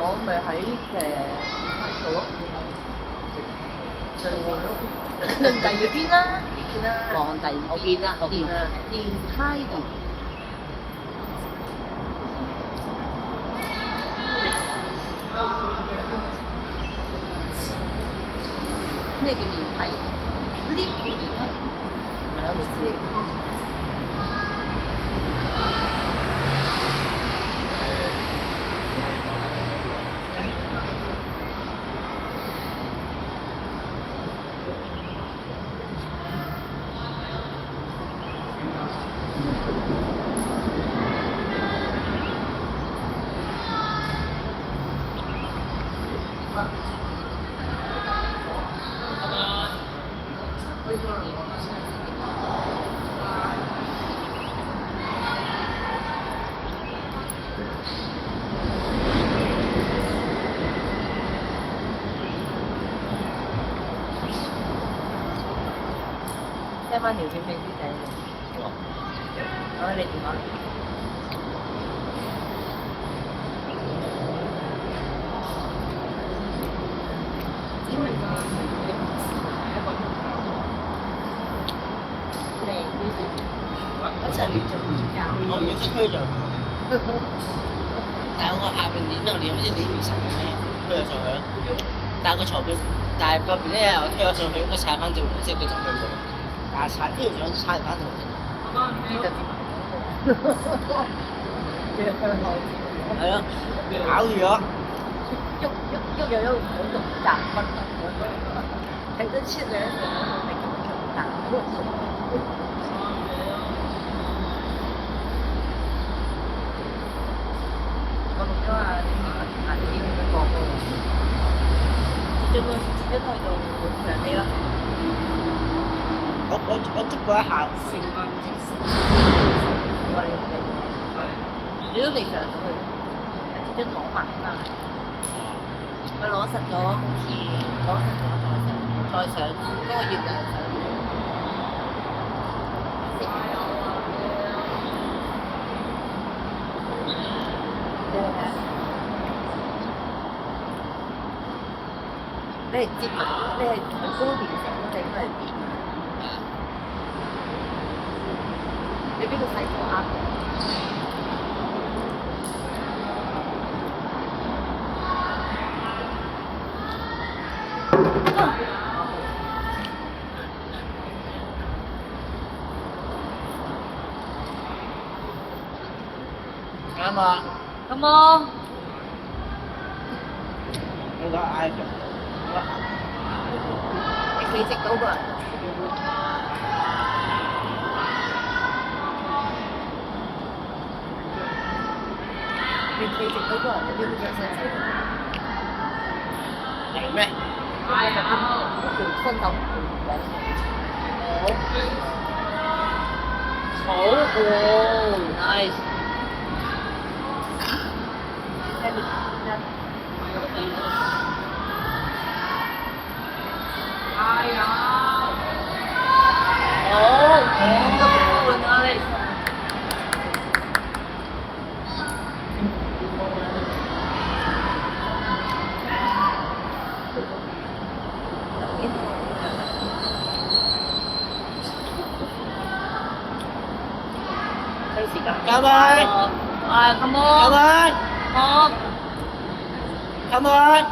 我咪喺度咯，上面咯，第二邊啦，見啦，皇帝我見啦，電梯度。咩叫電梯？lift叫電梯，係啊，唔知。send 翻條片俾啲仔。攞你電話。只明啊！靚啲一齊做我而家出區就，但係我下邊連你好似連唔成咧，推咗上去。但係個床邊，但係嗰邊咧我推咗上去，應該踩翻條即係佢就去到。但係踩呢條想踩翻條。呢就點？係啊，咬住咗。喐又唔好動彈不動，睇得出兩成我係咁做彈。我錄咗啊啲片點樣播嘅，最後一去到上機啦。我捉過一下。你都未上到去，係張攞埋翻嚟。佢攞實咗，好似攞實咗再上嗰個月亮上。你係接埋，你係同佢高連成定係點？你邊個洗過啱？啱啊！咁啊！呢個挨住，你企直到個人。你企直到個人，你邊個想死？嚟咩？係啊！條伸手唔到。好喎 ，nice。哎呀！好，nice。Come on! Come on! Come on! Come on!